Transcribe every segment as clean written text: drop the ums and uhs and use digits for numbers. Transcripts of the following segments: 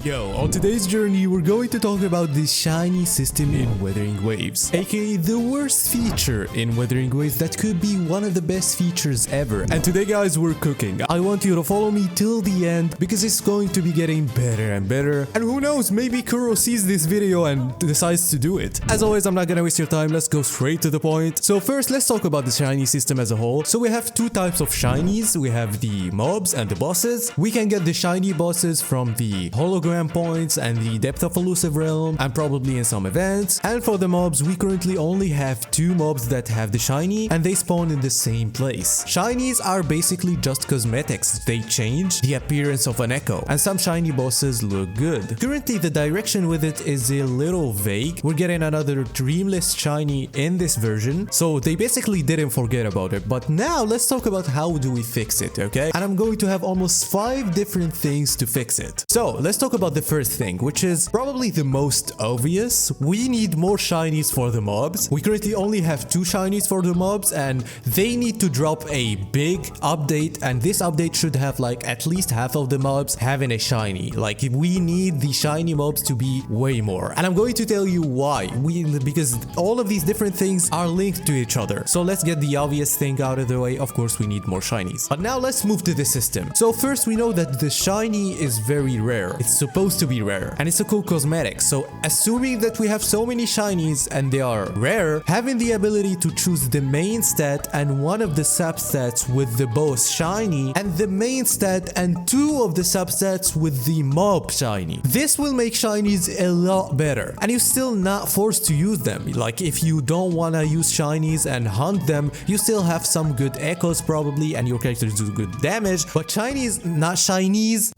Yo, on today's journey, we're going to talk about the shiny system in Wuthering Waves, aka the worst feature in Wuthering Waves that could be one of the best features ever. And today, guys, we're cooking. I want you to follow me till the end because it's going to be getting better and better. And who knows, maybe Kuro sees this video and decides to do it. As always, I'm not gonna waste your time. Let's go straight to the point. So first, let's talk about the shiny system as a whole. So we have two types of shinies. We have the mobs and the bosses. We can get the shiny bosses from the hologram points and the depth of elusive realm, and probably in some events. And for the mobs, we currently only have two mobs that have the shiny, and they spawn in the same place. Shinies are basically just cosmetics. They change the appearance of an echo, and some shiny bosses look good. Currently, the direction with it is a little vague. We're getting another dreamless shiny in this version, so they basically didn't forget about it. But now let's talk about how do we fix it, okay? And I'm going to have almost 5 different things to fix it. So let's talk about the first thing, which is probably the most obvious. We need more shinies for the mobs. We currently only have 2 shinies for the mobs, and they need to drop a big update, and this update should have like at least half of the mobs having a shiny. Like, we need the shiny mobs to be way more, and I'm going to tell you why. Because all of these different things are linked to each other. So let's get the obvious thing out of the way. Of course, we need more shinies. But now let's move to the system. So first, we know that the shiny is very rare. It's supposed to be rare, and it's a cool cosmetic. So assuming that we have so many shinies and they are rare, having the ability to choose the main stat and one of the substats with the both shiny, and the main stat and 2 of the substats with the mob shiny, this will make shinies a lot better, and you're still not forced to use them. Like, if you don't want to use shinies and hunt them, you still have some good echoes probably, and your characters do good damage. But shinies, not shinies,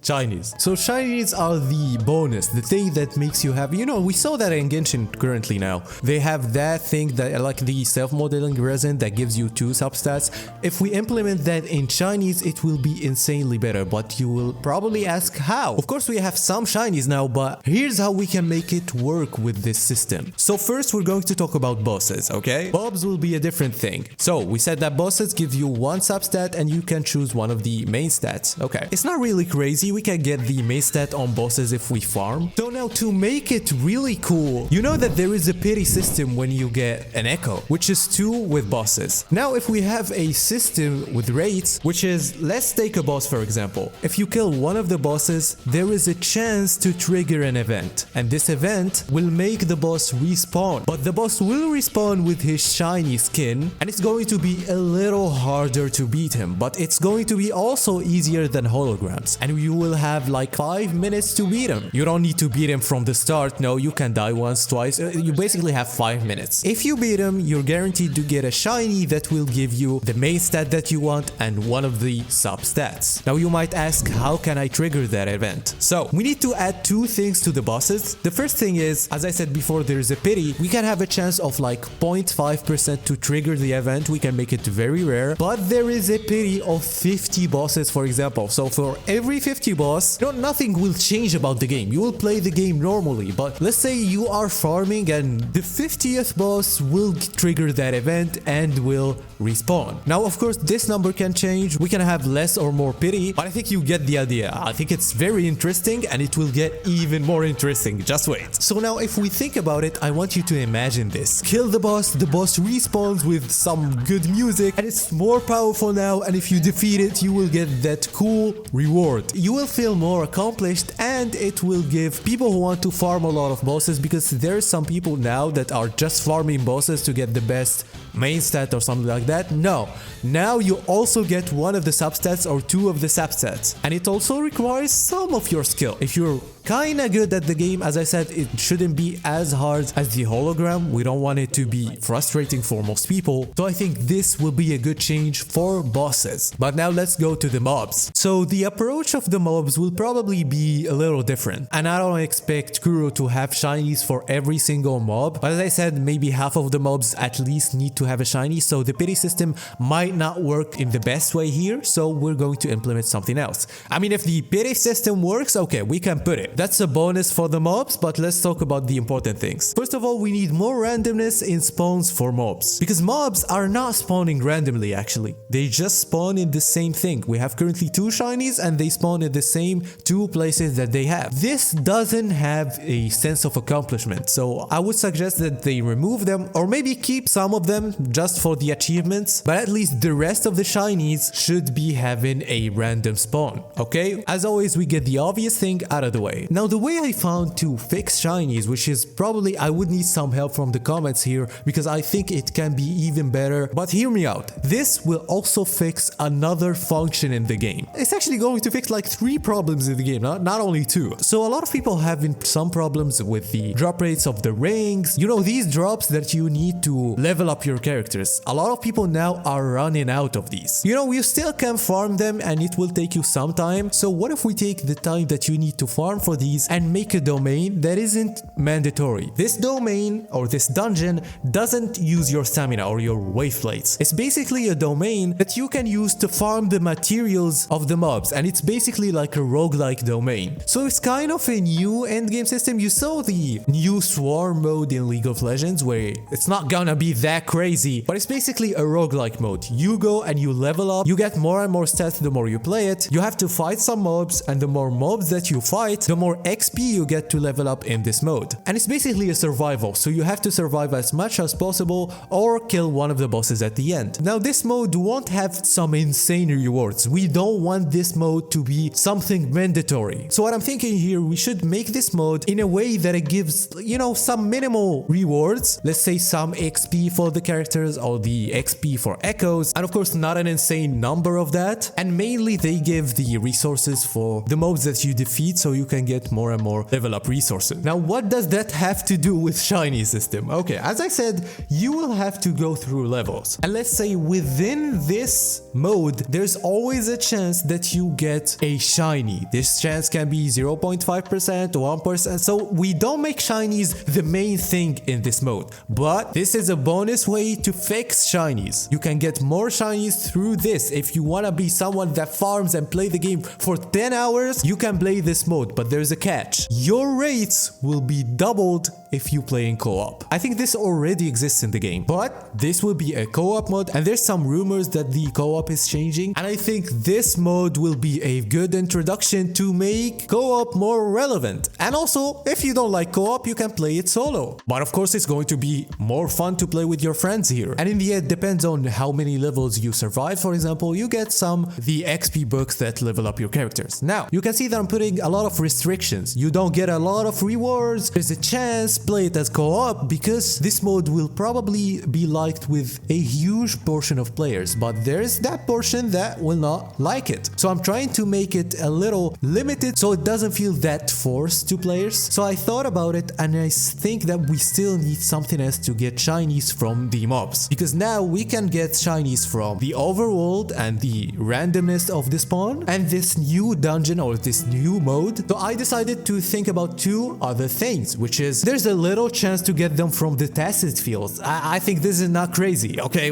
shinies. So shinies are the bonus, the thing that makes you happy. You know, we saw that in Genshin currently now. They have that thing that, like the self-modeling resin that gives you 2 substats. If we implement that in shinies, it will be insanely better. But you will probably ask how. Of course, we have some shinies now, but here's how we can make it work with this system. So first, we're going to talk about bosses, okay? Mobs will be a different thing. So we said that bosses give you 1 substat and you can choose one of the main stats. Okay, it's not really crazy. We can get the main stat on bosses if we farm. So now, to make it really cool, you know that there is a pity system when you get an echo, which is 2 with bosses. Now, if we have a system with rates, which is, let's take a boss for example. If you kill one of the bosses, there is a chance to trigger an event, and this event will make the boss respawn. But the boss will respawn with his shiny skin, and it's going to be a little harder to beat him, but it's going to be also easier than holograms, and you will have like 5 minutes to beat him. You don't need to beat him from the start. No, you can die once, twice. You basically have 5 minutes. If you beat him, you're guaranteed to get a shiny that will give you the main stat that you want and one of the substats. Now, you might ask, how can I trigger that event? So we need to add 2 things to the bosses. The first thing is, as I said before, there's a pity. We can have a chance of like 0.5% to trigger the event. We can make it very rare, but there is a pity of 50 bosses, for example. So for every 50 boss, nothing will change about the game. You will play the game normally, but let's say you are farming and the 50th boss will trigger that event and will respawn. Now, of course, this number can change. We can have less or more pity, but I think you get the idea. I think it's very interesting, and it will get even more interesting. Just wait. So now, if we think about it, I want you to imagine this. Kill the boss respawns with some good music, and it's more powerful now, and if you defeat it, you will get that cool reward. You will feel more accomplished, and it will give people who want to farm a lot of bosses, because there are some people now that are just farming bosses to get the best main stat or something like that. No, now you also get one of the substats or 2 of the substats, and it also requires some of your skill. If you're kinda good at the game, as I said, it shouldn't be as hard as the hologram. We don't want it to be frustrating for most people, so I think this will be a good change for bosses. But now let's go to the mobs. So the approach of the mobs will probably be a little different, and I don't expect Kuro to have shinies for every single mob, but as I said, maybe half of the mobs at least need to have a shiny, so the pity system might not work in the best way here, so we're going to implement something else. I mean, if the pity system works, okay, we can put it. that's a bonus for the mobs, but let's talk about the important things. First of all, we need more randomness in spawns for mobs, because mobs are not spawning randomly actually. They just spawn in the same thing. We have currently 2 shinies and they spawn in the same 2 places that they have. This doesn't have a sense of accomplishment, so I would suggest that they remove them or maybe keep some of them just for the achievements, but at least the rest of the shinies should be having a random spawn, okay? As always, we get the obvious thing out of the way. Now, the way I found to fix shinies, which is probably I would need some help from the comments here because I think it can be even better, but hear me out. This will also fix another function in the game. It's actually going to fix like 3 problems in the game, not only 2. So a lot of people having some problems with the drop rates of the rings. You know, these drops that you need to level up your characters. A lot of people now are running out of these. You know, you still can farm them and it will take you some time. So what if we take the time that you need to farm for these and make a domain that isn't mandatory? This domain or this dungeon doesn't use your stamina or your wave plates. It's basically a domain that you can use to farm the materials of the mobs, and it's basically like a roguelike domain. So it's kind of a new endgame system. You saw the new swarm mode in League of Legends where it's not gonna be that crazy, but it's basically a roguelike mode. You go and you level up, you get more and more stats the more you play it. You have to fight some mobs, and the more mobs that you fight, the more XP you get to level up in this mode. And it's basically a survival, so you have to survive as much as possible or kill one of the bosses at the end. Now, this mode won't have some insane rewards. We don't want this mode to be something mandatory. So what I'm thinking here, we should make this mode in a way that it gives, you know, some minimal rewards. Let's say some XP for the characters or the XP for echoes, and of course not an insane number of that. And mainly they give the resources for the mobs that you defeat, so you can get more and more level up resources. Now, what does that have to do with shiny system? Okay, as I said, you will have to go through levels, and let's say within this mode there's always a chance that you get a shiny. This chance can be 0.5% to 1%, so we don't make shinies the main thing in this mode, but this is a bonus way to fix shinies. You can get more shinies through this. If you want to be someone that farms and play the game for 10 hours, you can play this mode, but there's a catch. Your rates will be doubled if you play in co-op. I think this already exists in the game, but this will be a co-op mode, and there's some rumors that the co-op is changing, and I think this mode will be a good introduction to make co-op more relevant. And also, if you don't like co-op, you can play it solo. But of course, it's going to be more fun to play with your friends here. And in the end, depends on how many levels you survive. For example, you get the XP books that level up your characters. Now, you can see that I'm putting a lot of restrictions. You don't get a lot of rewards. There's a chance, play it as co-op, because this mode will probably be liked with a huge portion of players, but there's that portion that will not like it. So I'm trying to make it a little limited so it doesn't feel that forced to players. So I thought about it, and I think that we still need something else to get shinies from the mobs, because now we can get shinies from the overworld and the randomness of the spawn and this new dungeon or this new mode. So I decided to think about 2 other things, which is there's a little chance to get them from the tacit fields. I think this is not crazy, okay?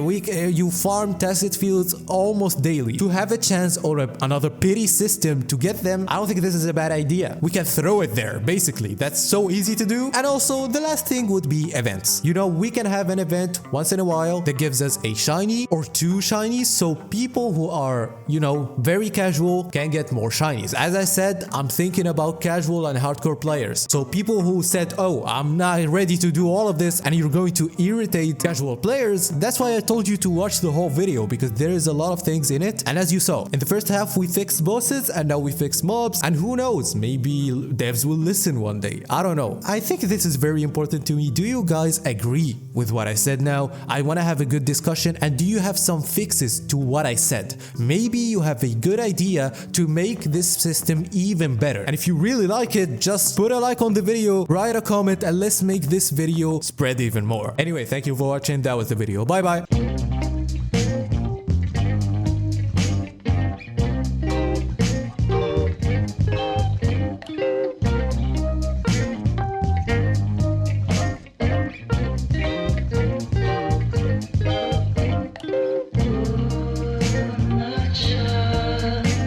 You farm tacit fields almost daily. To have a chance or another pity system to get them, I don't think this is a bad idea. We can throw it there, basically. That's so easy to do. And also, the last thing would be events. You know, we can have an event once in a while that gives us a shiny or 2 shinies, so people who are, you know, very casual can get more shinies. As I said, I'm thinking about casual and hardcore players. So people who said, oh, I'm not ready to do all of this, and you're going to irritate casual players, that's why I told you to watch the whole video, because there is a lot of things in it. And as you saw, in the first half we fixed bosses, and now we fix mobs, and who knows, maybe devs will listen one day. I don't know. I think this is very important to me. Do you guys agree with what I said now? I want to have a good discussion, and do you have some fixes to what I said? Maybe you have a good idea to make this system even better. And if you really like it, just put a like on the video, write a comment, and let's make this video spread even more. Anyway, thank you for watching. That was the video. Bye bye.